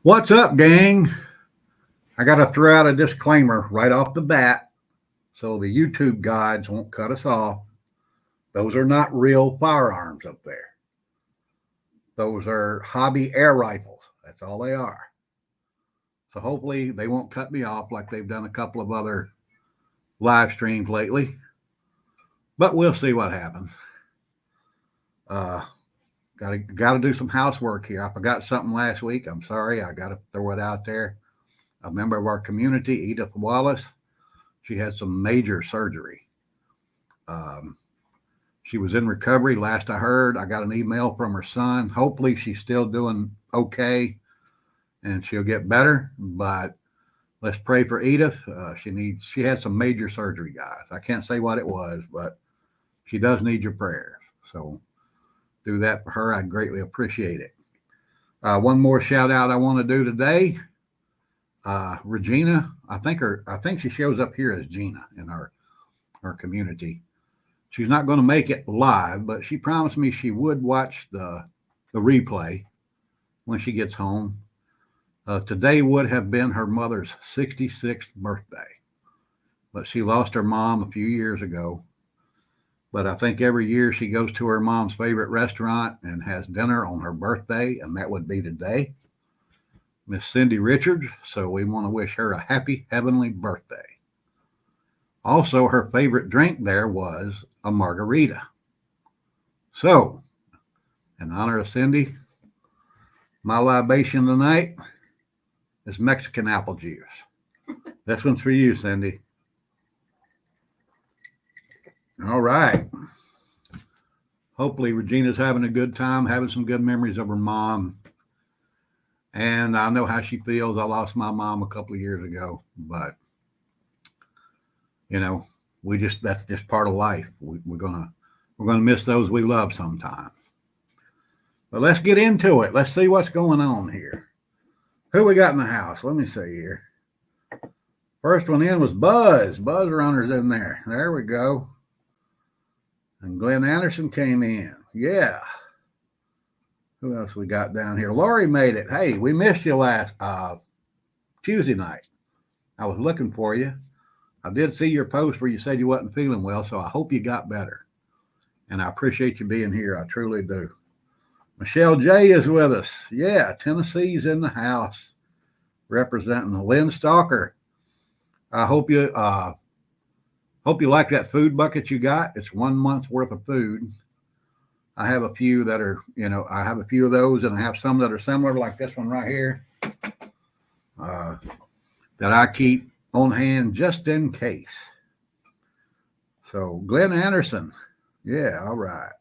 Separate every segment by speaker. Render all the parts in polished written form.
Speaker 1: What's up, gang? I got to throw out a disclaimer right off the bat so the YouTube gods won't cut us off. Those are not real firearms up there. Those are hobby air rifles. That's all they are. So hopefully they won't cut me off like they've done a couple of other live streams lately. But we'll see what happens. Uh, got to do some housework here. I forgot something last week. I'm sorry. I got to throw it out there. A member of our community, Edith Wallace, she had some major surgery. Um, she was in recovery. Last I heard, I got an email from her son. Hopefully, she's still doing okay and she'll get better. But let's pray for Edith. She had some major surgery, guys. I can't say what it was, but she does need your prayers. So do that for her. I'd greatly appreciate it. One more shout out I want to do today. Regina, I think she shows up here as Gina in our community. She's not going to make it live, but she promised me she would watch the replay when she gets home. Today would have been her mother's 66th birthday, but she lost her mom a few years ago. But I think every year she goes to her mom's favorite restaurant and has dinner on her birthday, and that would be today. Miss Cindy Richards, so we want to wish her a happy heavenly birthday. Also, her favorite drink there was a margarita. So, in honor of Cindy, my libation tonight is Mexican apple juice. This one's for you, Cindy. All right. Hopefully, Regina's having a good time, having some good memories of her mom. And I know how she feels. I lost my mom a couple of years ago, but that's just part of life. We're gonna miss those we love sometimes. But let's get into it. Let's see what's going on here. Who we got in the house? Let me see here. First one in was Buzz. Buzz Runner's in there. There we go. And Glenn Anderson came in. Yeah. Who else we got down here? Lori made it. Hey, we missed you last Tuesday night. I was looking for you. I did see your post where you said you wasn't feeling well, so I hope you got better. And I appreciate you being here. I truly do. Michelle J is with us. Yeah, Tennessee's in the house representing Lynn Stalker. I hope you like that food bucket you got. It's 1 month's worth of food. I have a few that are, I have a few of those, and I have some that are similar, like this one right here, that I keep on hand just in case. So Glenn Anderson. Yeah, all right.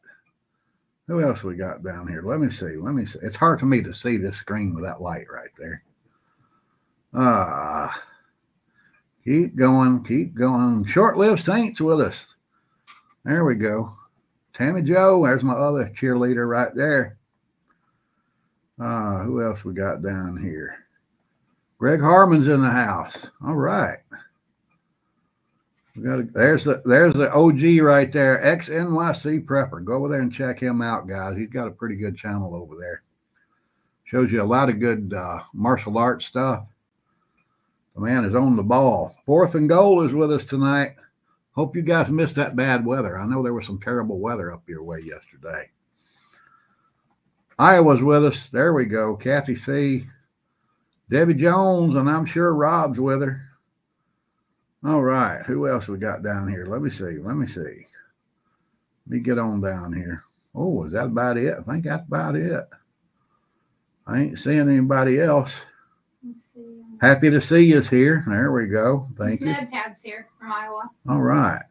Speaker 1: Who else we got down here? Let me see. It's hard for me to see this screen with that light right there. Keep going. Short-lived Saints with us. There we go. Tammy Joe, there's my other cheerleader right there. Who else we got down here? Greg Harmon's in the house. All right. There's the OG right there, ex-NYC prepper. Go over there and check him out, guys. He's got a pretty good channel over there. Shows you a lot of good martial arts stuff. The man is on the ball. Fourth and Goal is with us tonight. Hope you guys missed that bad weather. I know there was some terrible weather up your way yesterday. Iowa's with us. There we go. Kathy C. Debbie Jones, and I'm sure Rob's with her. All right. Who else we got down here? Let me see. Let me get on down here. Oh, is that about it? I think that's about it. I ain't seeing anybody else.
Speaker 2: Let's see.
Speaker 1: Happy to see you here. There we go. Thank you.
Speaker 2: Pad's here from Iowa.
Speaker 1: All right.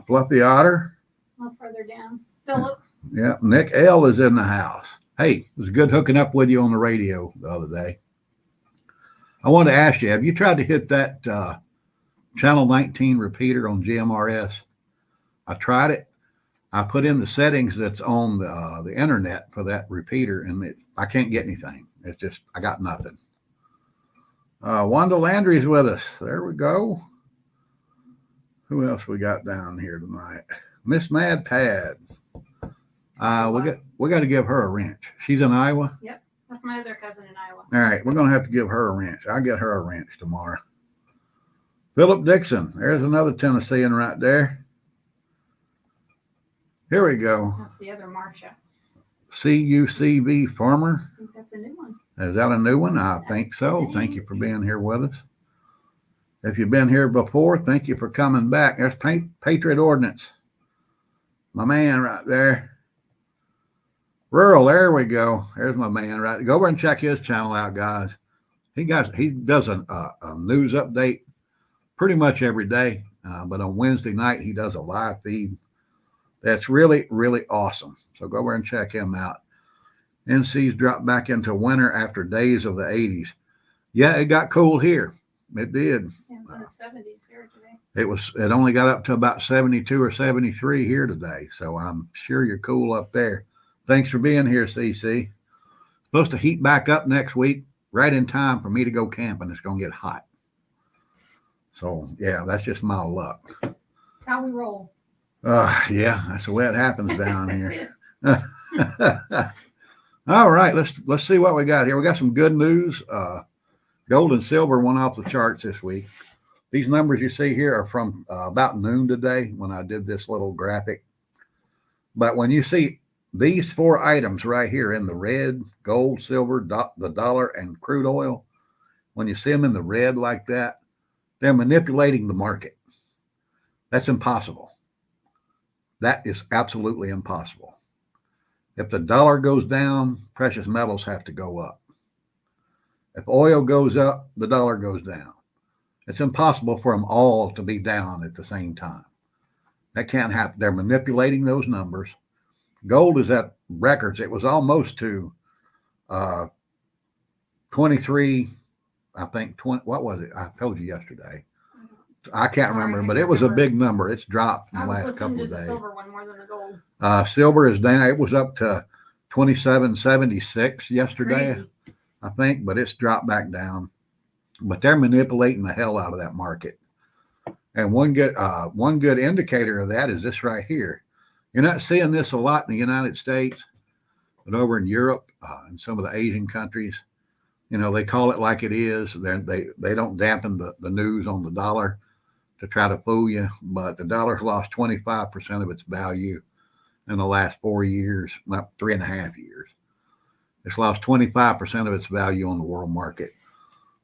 Speaker 1: Fluffy Otter.
Speaker 2: A little further down. Philip.
Speaker 1: Yeah. Nick L is in the house. Hey, it was good hooking up with you on the radio the other day. I wanted to ask you, have you tried to hit that Channel 19 repeater on GMRS? I tried it. I put in the settings that's on the internet for that repeater, and I can't get anything. It's just, I got nothing. Wanda Landry's with us. There we go. Who else we got down here tonight? Miss Mad Pad. We got to give her a wrench. She's in Iowa.
Speaker 2: Yep. That's my other cousin in Iowa.
Speaker 1: All right, we're gonna have to give her a wrench. I'll get her a wrench tomorrow. Philip Dixon, there's another Tennessean right there. Here we go.
Speaker 2: That's the other Marcia.
Speaker 1: CUCV Farmer.
Speaker 2: I think that's a new one.
Speaker 1: Is that a new one? I think so. Thank you for being here with us. If you've been here before, thank you for coming back. There's Patriot Ordnance. My man right there. Rural, there we go. There's my man right. Go over and check his channel out, guys. He does a news update pretty much every day, but on Wednesday night he does a live feed. That's really, really awesome. So go over and check him out. NC's dropped back into winter after days of the 80s. Yeah, it got cool here. It did.
Speaker 2: Yeah, it was in the 70s here today.
Speaker 1: It only got up to about 72 or 73 here today. So I'm sure you're cool up there. Thanks for being here, CC. Supposed to heat back up next week, right in time for me to go camping. It's going to get hot. So, yeah, that's just my luck.
Speaker 2: That's how we roll.
Speaker 1: Yeah, that's the way it happens down here. All right, let's see what we got here. We got some good news. Gold and silver went off the charts this week. These numbers you see here are from about noon today when I did this little graphic. But when you see these four items right here in the red, gold, silver, the dollar, and crude oil, when you see them in the red like that, they're manipulating the market. That's impossible. That is absolutely impossible. If the dollar goes down, precious metals have to go up. If oil goes up, the dollar goes down. It's impossible for them all to be down at the same time. That can't happen. They're manipulating those numbers. Gold is at records. It was almost to 23, I think, 20, what was it? I told you yesterday. I can't remember, but it was a big number. It's dropped in the last couple of days. The
Speaker 2: silver one more than the gold.
Speaker 1: Silver is down. It was up to 27.76 yesterday,
Speaker 2: Crazy.
Speaker 1: I think, but it's dropped back down. But they're manipulating the hell out of that market. And one good indicator of that is this right here. You're not seeing this a lot in the United States, but over in Europe and some of the Asian countries, you know, they call it like it is. They don't dampen the news on the dollar to try to fool you, but the dollar's lost 25% of its value in the last 4 years, not 3.5 years. It's lost 25% of its value on the world market.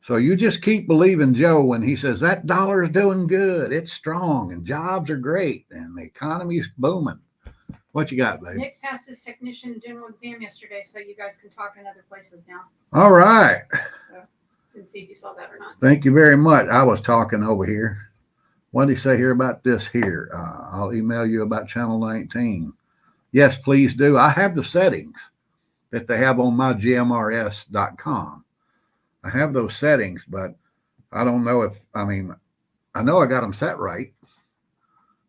Speaker 1: So you just keep believing Joe when he says that dollar is doing good, it's strong, and jobs are great, and the economy is booming. What you got, babe?
Speaker 2: Nick passed his technician general exam yesterday, so you guys can talk in other places now.
Speaker 1: All right.
Speaker 2: So, didn't see if you saw that or not.
Speaker 1: Thank you very much. I was talking over here. What did he say here about this here? I'll email you about channel 19. Yes, please do. I have the settings that they have on mygmrs.com. I have those settings, but I don't know I know I got them set right.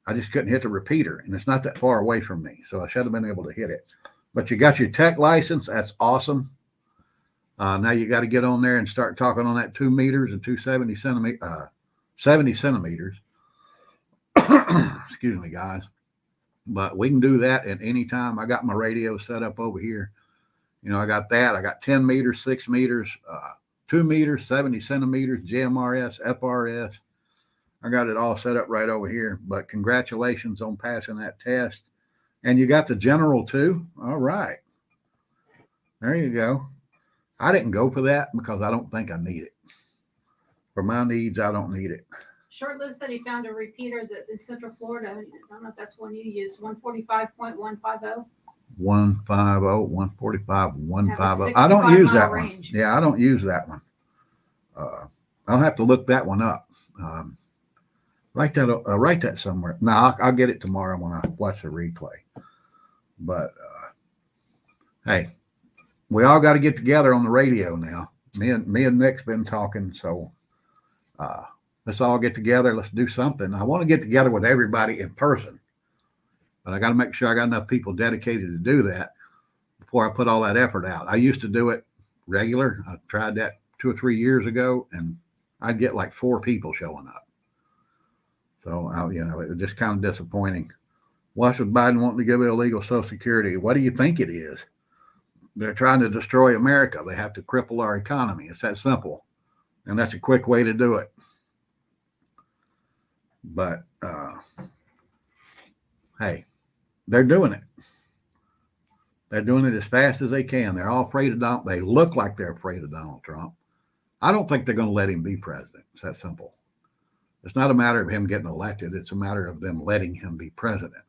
Speaker 1: I just couldn't hit the repeater, and it's not that far away from me, so I should have been able to hit it. But you got your tech license. That's awesome. Now you got to get on there and start talking on that 2 meters and 270 70 centimeters. Excuse me, guys. But we can do that at any time. I got my radio set up over here. You know, I got that. I got 10 meters, 6 meters, 2 meters, 70 centimeters, GMRS, FRS. I got it all set up right over here. But congratulations on passing that test. And you got the general too? All right. There you go. I didn't go for that because I don't think I need it. For my needs, I don't need it.
Speaker 2: Shortlist said he found a repeater that in Central Florida. I don't know if that's one you use. 145.150.
Speaker 1: 150, 145, 150. I
Speaker 2: 65
Speaker 1: don't use
Speaker 2: mile
Speaker 1: that
Speaker 2: range.
Speaker 1: one. Yeah, I don't use that one. I'll have to look that one up. Write that somewhere. No, I'll get it tomorrow when I watch the replay. But hey, we all got to get together on the radio now. Me and Nick's been talking, so let's all get together. Let's do something. I want to get together with everybody in person, but I got to make sure I got enough people dedicated to do that before I put all that effort out. I used to do it regular. I tried that 2 or 3 years ago, and I'd get like 4 people showing up. So, it was just kind of disappointing. What's with Biden wanting to give illegal Social Security? What do you think it is? they're trying to destroy America. They have to cripple our economy. It's that simple. And that's a quick way to do it. But hey, they're doing it. They're doing it as fast as they can. They're all afraid of Donald. They look like they're afraid of Donald Trump. I don't think they're going to let him be president. It's that simple. It's not a matter of him getting elected. It's a matter of them letting him be president.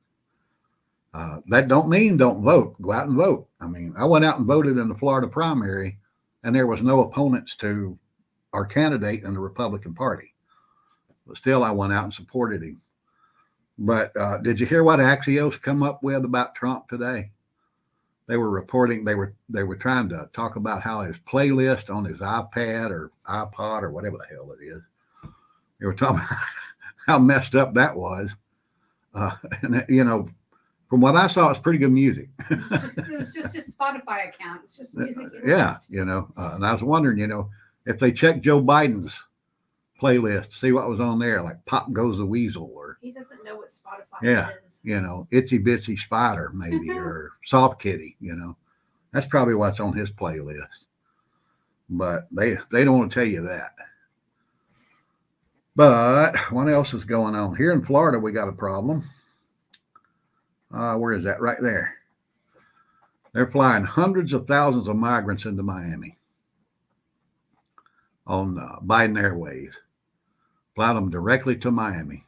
Speaker 1: That don't mean don't vote. Go out and vote. I mean, I went out and voted in the Florida primary, and there was no opponents to our candidate in the Republican Party. But still, I went out and supported him. But did you hear what Axios come up with about Trump today? They were reporting, they were trying to talk about how his playlist on his iPad or iPod or whatever the hell it is, they were talking about how messed up that was. And you know, from what I saw, it's pretty good music.
Speaker 2: It was just his Spotify account. It's just music.
Speaker 1: Yeah, you know, and I was wondering, you know, if they checked Joe Biden's playlist, see what was on there, like Pop Goes the Weasel, or
Speaker 2: he doesn't know what Spotify is.
Speaker 1: You know, Itsy Bitsy Spider maybe, or Soft Kitty, you know. That's probably what's on his playlist. But they don't want to tell you that. But what else is going on? Here in Florida, we got a problem. Where is that? Right there. They're flying hundreds of thousands of migrants into Miami on Biden Airways. Fly them directly to Miami,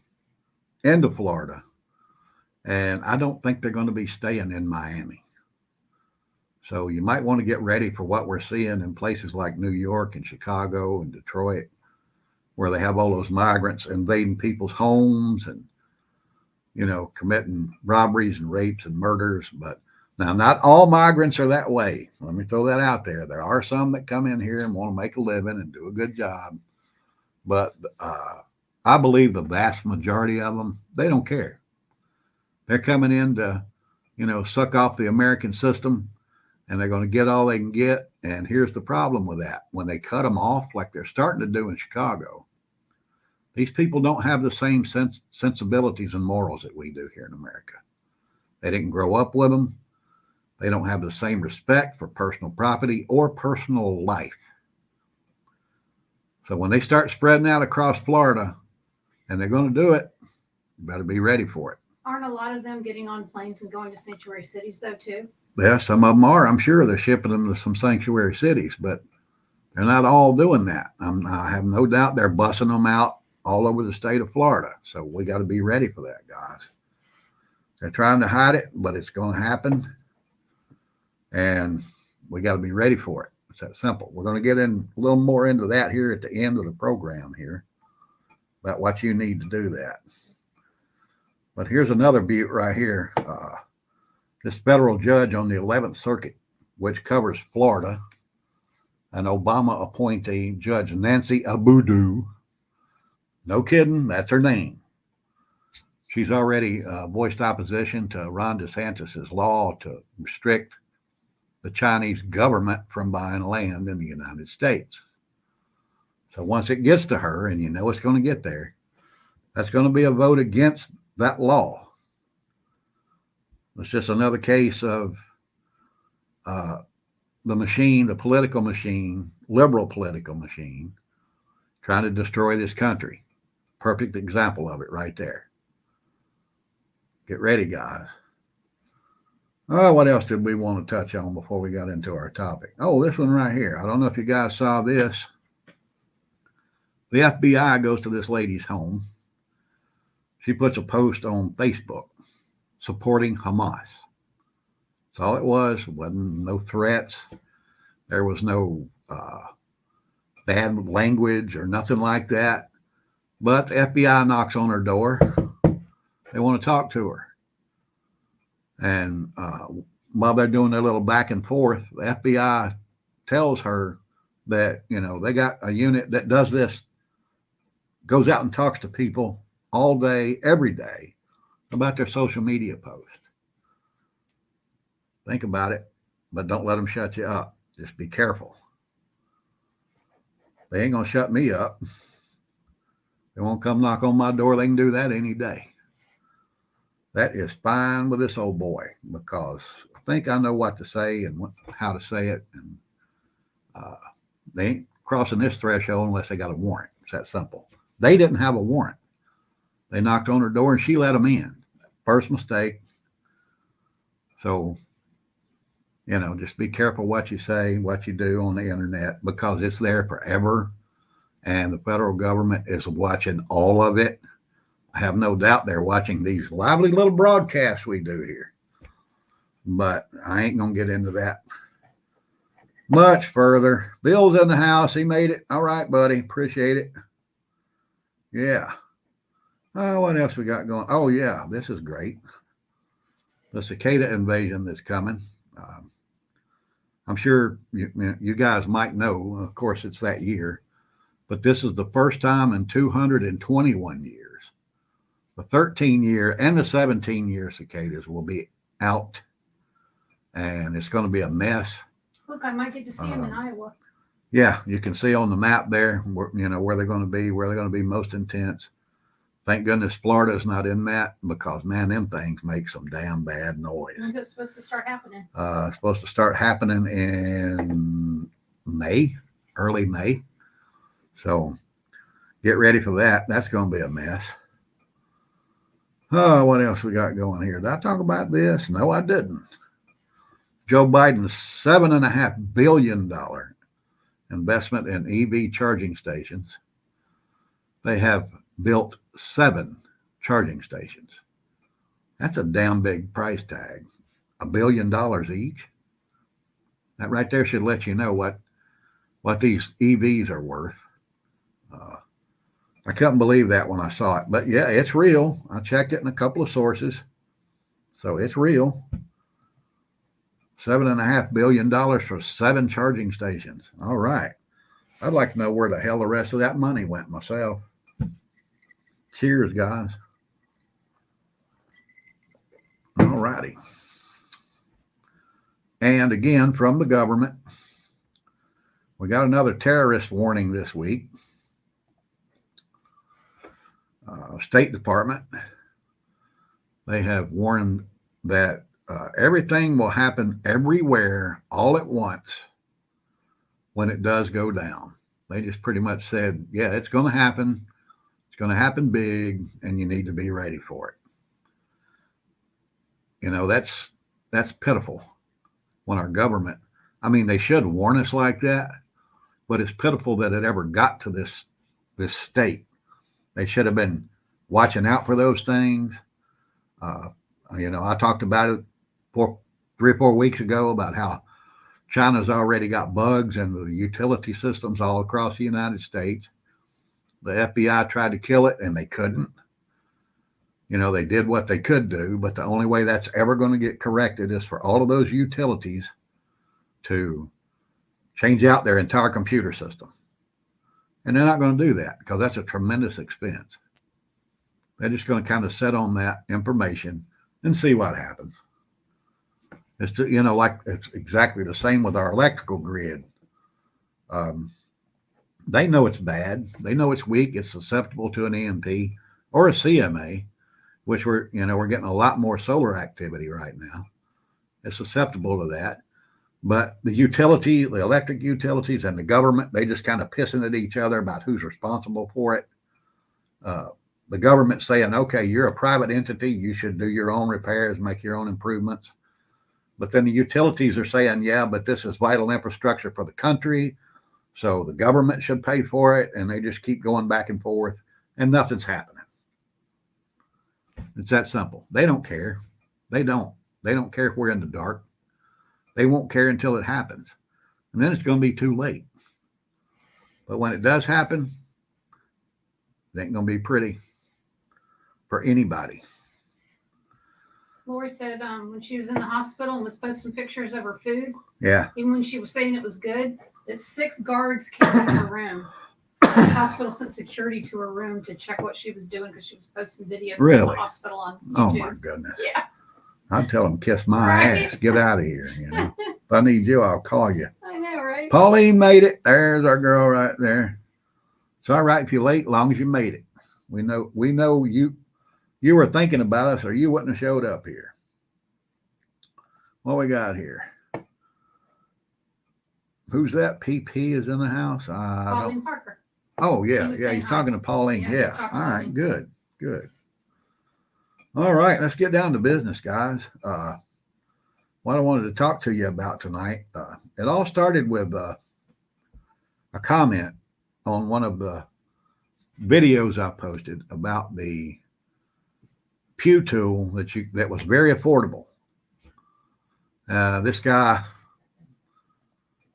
Speaker 1: into Florida. And I don't think they're going to be staying in Miami. So you might want to get ready for what we're seeing in places like New York and Chicago and Detroit, where they have all those migrants invading people's homes and, you know, committing robberies and rapes and murders. But now, not all migrants are that way. Let me throw that out there. There are some that come in here and want to make a living and do a good job. But I believe the vast majority of them, they don't care. They're coming in to, you know, suck off the American system, and they're going to get all they can get. And here's the problem with that. When they cut them off, like they're starting to do in Chicago, these people don't have the same sensibilities and morals that we do here in America. They didn't grow up with them. They don't have the same respect for personal property or personal life. So when they start spreading out across Florida, and they're going to do it, you better be ready for it.
Speaker 2: Aren't a lot of them getting on planes and going to sanctuary cities, though, too?
Speaker 1: Yeah, some of them are. I'm sure they're shipping them to some sanctuary cities, but they're not all doing that. I have no doubt they're bussing them out all over the state of Florida. So we got to be ready for that, guys. They're trying to hide it, but it's going to happen. And we got to be ready for it. It's that simple. We're going to get in a little more into that here at the end of the program here, about what you need to do that. But here's another beaut right here. This federal judge on the 11th Circuit, which covers Florida, an Obama appointee, Judge Nancy Abudu. No kidding, that's her name. She's already voiced opposition to Ron DeSantis' law to restrict the Chinese government from buying land in the United States. So once it gets to her, and you know it's going to get there, that's going to be a vote against that law. It's just another case of the machine, the political machine, liberal political machine, trying to destroy this country. Perfect example of it right there. Get ready, guys. Oh, what else did we want to touch on before we got into our topic? Oh, this one right here. I don't know if you guys saw this. The FBI goes to this lady's home. She puts a post on Facebook supporting Hamas. That's all it was. Wasn't no threats. There was no bad language or nothing like that. But the FBI knocks on her door. They want to talk to her. And while they're doing their little back and forth, the FBI tells her that, you know, they got a unit that does this, goes out and talks to people all day, every day about their social media posts. Think about it, but don't let them shut you up. Just be careful. They ain't going to shut me up. They won't come knock on my door. They can do that any day. that is fine with this old boy, because I think I know what to say and how to say it. And they ain't crossing this threshold unless they got a warrant. It's that simple. They didn't have a warrant. They knocked on her door and she let them in. First mistake. So, just be careful what you say, what you do on the internet, because it's there forever. And the federal government is watching all of it. I have no doubt they're watching these lively little broadcasts we do here. But I ain't going to get into that much further. Bill's in the house. He made it. All right, buddy. Appreciate it. Yeah. What else we got going? Oh, yeah. This is great. The cicada invasion that's coming. I'm sure you guys might know. Of course, it's that year. But this is the first time in 221 years. The 13-year and the 17-year cicadas will be out. And it's going to be a mess.
Speaker 2: Look, I might get to see them in Iowa.
Speaker 1: Yeah, you can see on the map there, where they're going to be, where they're going to be most intense. Thank goodness Florida's not in that, because, man, them things make some damn bad noise.
Speaker 2: When's it supposed to start happening?
Speaker 1: It's supposed to start happening in May, early May. So get ready for that. That's going to be a mess. Oh, what else we got going here? Did I talk about this? No, I didn't. Joe Biden's $7.5 billion investment in EV charging stations. They have built 7 charging stations. That's a damn big price tag. $1 billion each. That right there should let you know what these EVs are worth. I couldn't believe that when I saw it, but yeah, it's real. I checked it in a couple of sources, so it's real. $7.5 billion for 7 charging stations. All right. I'd like to know where the hell the rest of that money went myself. Cheers, guys. All righty. And again, from the government, we got another terrorist warning this week. State Department, they have warned that everything will happen everywhere all at once when it does go down. They just pretty much said, yeah, it's going to happen. It's going to happen big, and you need to be ready for it. That's pitiful when our government, they should warn us like that, but it's pitiful that it ever got to this state. They should have been watching out for those things. I talked about it 3 or 4 weeks ago about how China's already got bugs in the utility systems all across the United States. The FBI tried to kill it and they couldn't. They did what they could do, but the only way that's ever going to get corrected is for all of those utilities to change out their entire computer system. And they're not going to do that because that's a tremendous expense. They're just going to kind of sit on that information and see what happens. It's it's exactly the same with our electrical grid. They know it's bad. They know it's weak. It's susceptible to an EMP or a CMA, which we're getting a lot more solar activity right now. It's susceptible to that. But the electric utilities and the government, they just kind of pissing at each other about who's responsible for it. The government saying, okay, you're a private entity. You should do your own repairs, make your own improvements. But then the utilities are saying, yeah, but this is vital infrastructure for the country. So the government should pay for it. And they just keep going back and forth and nothing's happening. It's that simple. They don't care. They don't care if we're in the dark. They won't care until it happens. And then it's going to be too late. But when it does happen, it ain't going to be pretty for anybody.
Speaker 2: Lori said when she was in the hospital and was posting pictures of her food,
Speaker 1: yeah,
Speaker 2: even when she was saying it was good, that 6 guards came to her room. The hospital sent security to her room to check what she was doing because she was posting videos from the hospital on YouTube.
Speaker 1: Oh my goodness.
Speaker 2: Yeah.
Speaker 1: I'd tell them, kiss my ass, get out of here. If I need you, I'll call you.
Speaker 2: I know, right?
Speaker 1: Pauline made it. There's our girl right there. It's all right if you're late, as long as you made it. We know you were thinking about us or you wouldn't have showed up here. What we got here? Who's that? PP is in the house?
Speaker 2: Pauline Parker.
Speaker 1: Oh, yeah.
Speaker 2: was
Speaker 1: Yeah,
Speaker 2: saying
Speaker 1: he's
Speaker 2: hi.
Speaker 1: talking to Pauline.
Speaker 2: Yeah, he's
Speaker 1: Yeah.
Speaker 2: talking to
Speaker 1: All right.
Speaker 2: Pauline.
Speaker 1: Good. Good. All right. Let's get down to business, guys. What I wanted to talk to you about tonight, it all started with a comment on one of the videos I posted about the Pew tool that was very affordable. This guy,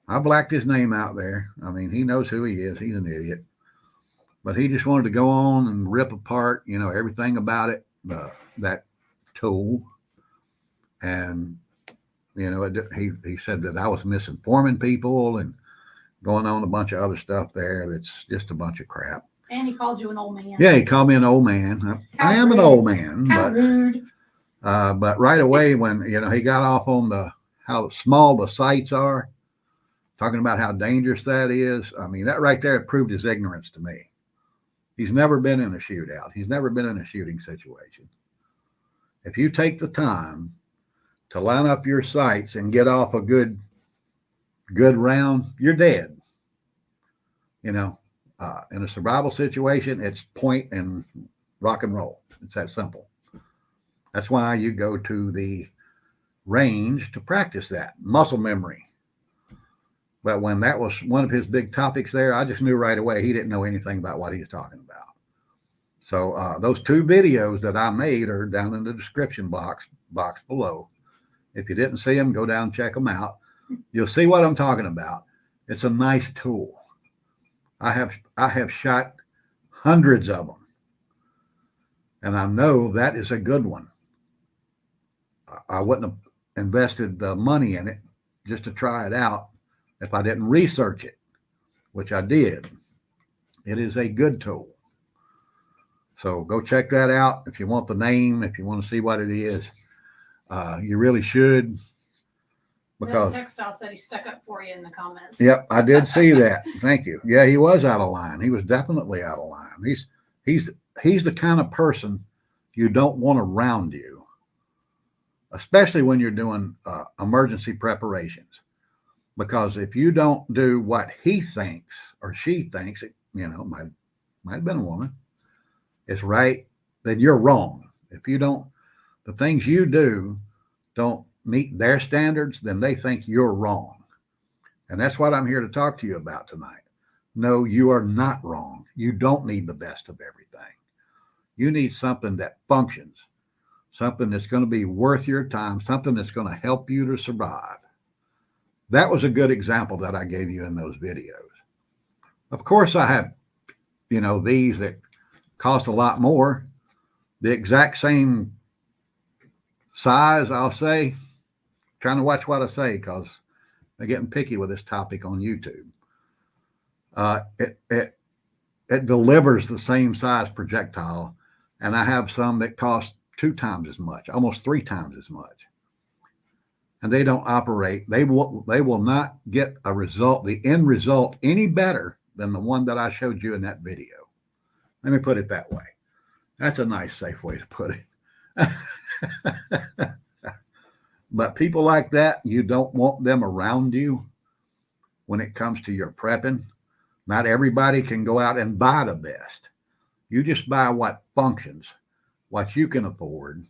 Speaker 1: I blacked his name out there. I mean, he knows who he is. He's an idiot. But he just wanted to go on and rip apart, everything about it, that tool. And, he said that I was misinforming people and going on a bunch of other stuff there. That's just a bunch of crap.
Speaker 2: And he called you an old man.
Speaker 1: Yeah, he called me an old man. I am an old man.
Speaker 2: How rude.
Speaker 1: But right away when, he got off on how small the sights are, talking about how dangerous that is. I mean, that right there proved his ignorance to me. He's never been in a shootout. He's never been in a shooting situation. If you take the time to line up your sights and get off a good round, you're dead. In a survival situation, it's point and rock and roll. It's that simple. That's why you go to the range to practice that muscle memory. But when that was one of his big topics there, I just knew right away he didn't know anything about what he was talking about. So those 2 videos that I made are down in the description box below. If you didn't see them, go down and check them out. You'll see what I'm talking about. It's a nice tool. I have shot hundreds of them, and I know that is a good one. I wouldn't have invested the money in it just to try it out if I didn't research it, which I did. It is a good tool. So go check that out. If you want the name, if you want to see what it is, you really should. Because
Speaker 2: Textile said he stuck up for you in the comments.
Speaker 1: Yep, I did see that. Thank you. Yeah, he was out of line. He was definitely out of line. He's the kind of person you don't want around you, especially when you're doing emergency preparations. Because if you don't do what he thinks or she thinks, might have been a woman, is right, then you're wrong. If the things you do don't meet their standards, then they think you're wrong. And that's what I'm here to talk to you about tonight. No, you are not wrong. You don't need the best of everything. You need something that functions, something that's going to be worth your time, something that's going to help you to survive. That was a good example that I gave you in those videos. Of course, I have, these that cost a lot more, the exact same size, I'll say. Trying to watch what I say because they're getting picky with this topic on YouTube. It delivers the same size projectile, and I have some that cost 2 times as much, almost 3 times as much. And they don't operate. They will not get the end result any better than the one that I showed you in that video. Let me put it that way. That's a nice, safe way to put it. But people like that, you don't want them around you when it comes to your prepping. Not everybody can go out and buy the best. You just buy what functions, what you can afford,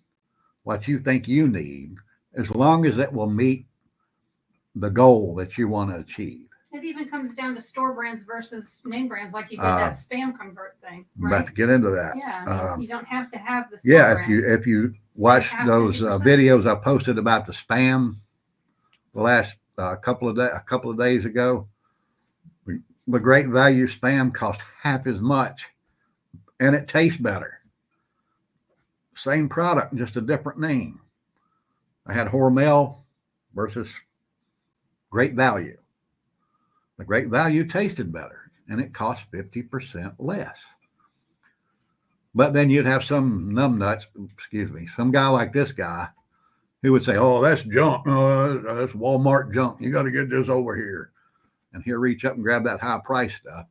Speaker 1: what you think you need, as long as it will meet the goal that you want to achieve.
Speaker 2: It even comes down to store brands versus name brands, like you did that spam convert thing.
Speaker 1: Right? About to get into that.
Speaker 2: Yeah, you don't have to have the store brands.
Speaker 1: If you watch those videos I posted about the spam the last a couple of days ago, the Great Value spam cost half as much, and it tastes better. Same product, just a different name. I had Hormel versus Great Value. The Great Value tasted better, and it cost 50% less. But then you'd have some numbnuts, some guy like this guy who would say, oh, that's junk. That's Walmart junk. You got to get this over here. And he'll reach up and grab that high price stuff.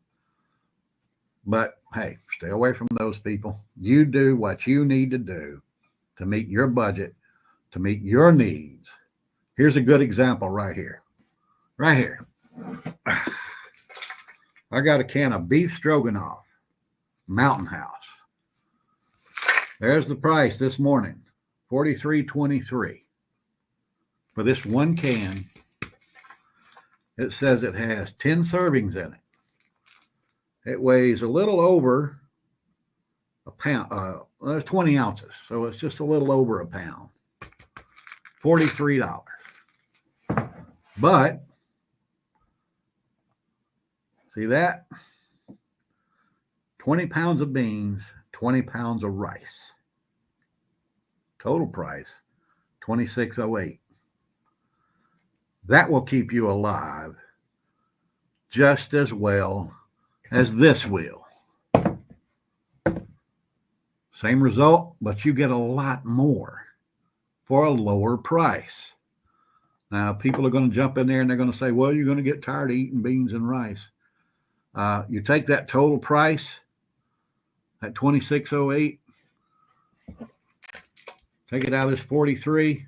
Speaker 1: But hey, stay away from those people. You do what you need to do to meet your budget, to meet your needs. Here's a good example right here. Right here. I got a can of beef stroganoff, Mountain House. There's the price this morning, $43.23 for this one can. It says it has 10 servings in it. It weighs a little over a pound, 20 ounces. So it's just a little over a pound. $43. But see that? 20 pounds of beans, 20 pounds of rice. Total price, $26.08. That will keep you alive just as well as this will. Same result, but you get a lot more for a lower price. Now, people are going to jump in there and they're going to say, well, you're going to get tired of eating beans and rice. You take that total price at $26.08, take it out of this 43,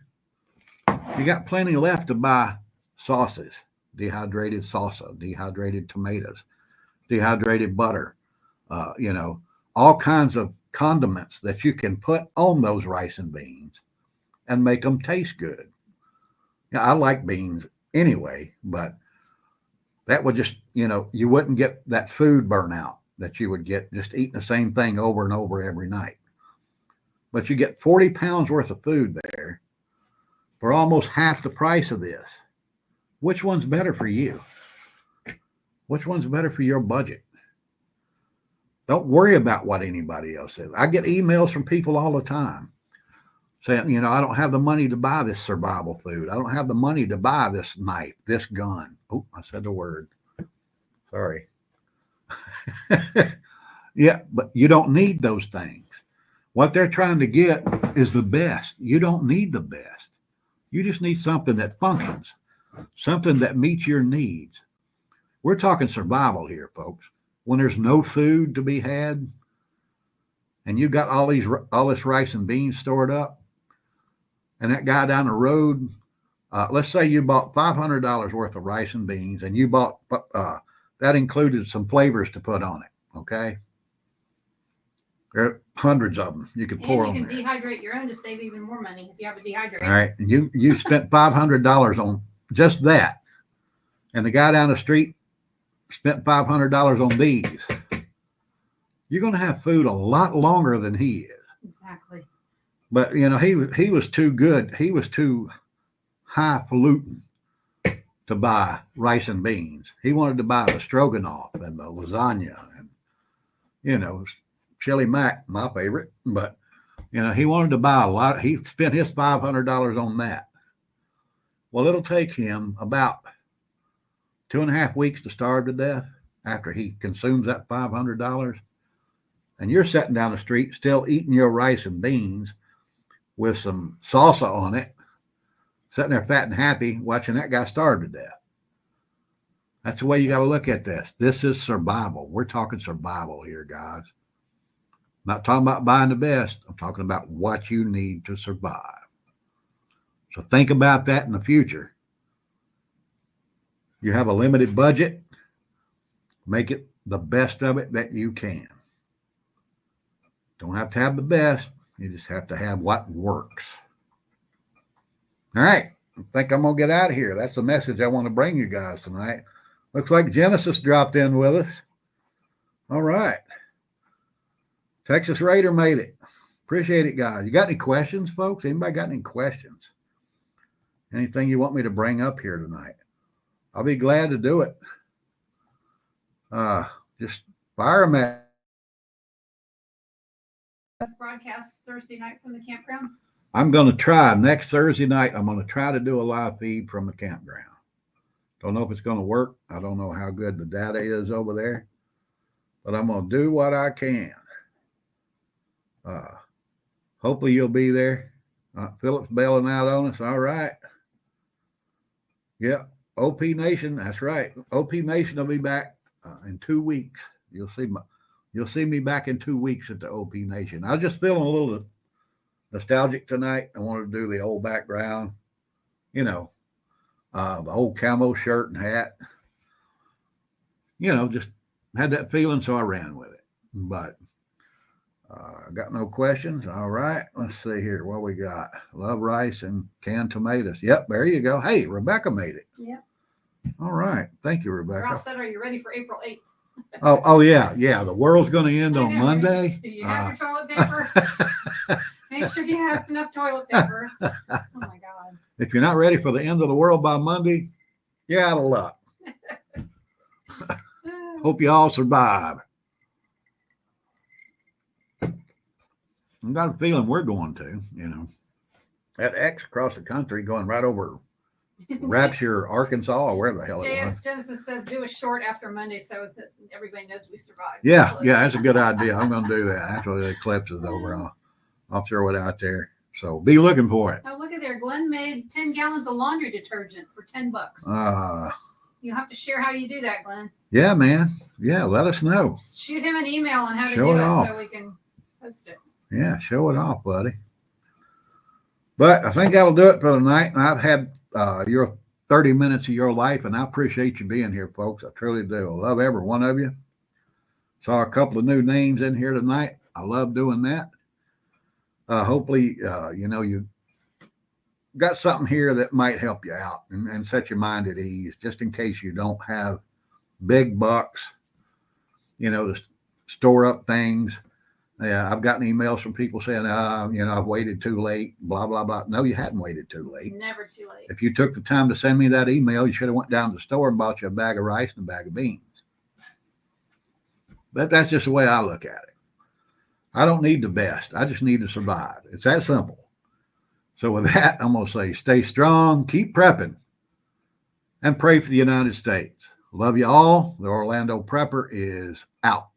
Speaker 1: you got plenty left to buy sauces, dehydrated salsa, dehydrated tomatoes, dehydrated butter, all kinds of condiments that you can put on those rice and beans and make them taste good. Yeah, I like beans anyway, but that would just, you wouldn't get that food burnout that you would get just eating the same thing over and over every night. But you get 40 pounds worth of food there for almost half the price of this. Which one's better for you? Which one's better for your budget? Don't worry about what anybody else says. I get emails from people all the time saying, I don't have the money to buy this survival food. I don't have the money to buy this knife, this gun. Oh, I said the word. Sorry. Yeah, but you don't need those things. What they're trying to get is the best. You don't need the best. You just need something that functions, something that meets your needs. We're talking survival here, folks. When there's no food to be had and you've got all this rice and beans stored up, and that guy down the road, let's say you bought $500 worth of rice and beans, and you bought, that included some flavors to put on it, okay? There are hundreds of them you could pour on there.
Speaker 2: And you can dehydrate your own to save even more money if you have a dehydrator.
Speaker 1: All right, and you spent $500 on just that, and the guy down the street spent $500 on these. You're going to have food a lot longer than he is.
Speaker 2: Exactly.
Speaker 1: But he was too good. He was too highfalutin to buy rice and beans. He wanted to buy the stroganoff and the lasagna and chili mac, my favorite. But he wanted to buy a lot. He spent his $500 on that. Well, it'll take him about 2.5 weeks to starve to death after he consumes that $500. And you're sitting down the street still eating your rice and beans with some salsa on it, sitting there fat and happy watching that guy starve to death. That's the way you got to look at this. This is survival. We're talking survival here, guys. I'm not talking about buying the best. I'm talking about what you need to survive. So think about that in the future. You have a limited budget. Make it the best of it that you can. Don't have to have the best. You just have to have what works. All right. I think I'm going to get out of here. That's the message I want to bring you guys tonight. Looks like Genesis dropped in with us. All right. Texas Raider made it. Appreciate it, guys. You got any questions, folks? Anybody got any questions? Anything you want me to bring up here tonight? I'll be glad to do it. Just fire them at.
Speaker 2: Broadcast Thursday night from the campground?
Speaker 1: I'm going to try next Thursday night. I'm going to try to do a live feed from the campground. Don't know if it's going to work. I don't know how good the data is over there, but I'm going to do what I can. Hopefully you'll be there. Philip's bailing out on us. All right. Yeah. OP Nation. That's right. OP Nation will be back in 2 weeks. You'll see You'll see me back in 2 weeks at the OP Nation. I was just feeling a little nostalgic tonight. I wanted to do the old background, you know, the old camo shirt and hat. You know, just had that feeling, so I ran with it. But I got no questions. All right, let's see here. What we got? Love rice and canned tomatoes. Yep, there you go. Hey, Rebecca made it.
Speaker 2: Yep.
Speaker 1: All right. Thank you, Rebecca.
Speaker 2: Ralph said, are you ready for April 8th?
Speaker 1: Oh yeah. The world's going to end on Monday.
Speaker 2: Do you have your toilet paper? Make sure you have enough toilet paper. Oh my God.
Speaker 1: If you're not ready for the end of the world by Monday, you're out of luck. Hope you all survive. I've got a feeling we're going to, that X across the country going right over Rapture, Arkansas, or wherever the hell it was.
Speaker 2: JS Genesis says do a short after Monday so that everybody knows we survived.
Speaker 1: Yeah, that's a good idea. I'm going to do that after the eclipse is over. I'll throw it out there. So be looking for it.
Speaker 2: Oh, look at there. Glenn made 10 gallons of laundry detergent for $10. You have to share how you do that, Glenn.
Speaker 1: Yeah, man. Yeah, let us know.
Speaker 2: Shoot him an email on how to
Speaker 1: Show
Speaker 2: do
Speaker 1: it
Speaker 2: it
Speaker 1: off.
Speaker 2: so we can post it.
Speaker 1: Yeah, show it off, buddy. But I think that'll do it for tonight. And I've had your 30 minutes of your life, and I appreciate you being here, folks. I truly do. I love every one of you. Saw a couple of new names in here tonight. I love doing that. Hopefully, you got something here that might help you out and set your mind at ease, just in case you don't have big bucks, to store up things. Yeah, I've gotten emails from people saying, I've waited too late, blah, blah, blah. No, you hadn't waited too late.
Speaker 2: It's never too late.
Speaker 1: If you took the time to send me that email, you should have went down to the store and bought you a bag of rice and a bag of beans. But that's just the way I look at it. I don't need the best. I just need to survive. It's that simple. So with that, I'm going to say stay strong, keep prepping, and pray for the United States. Love you all. The Orlando Prepper is out.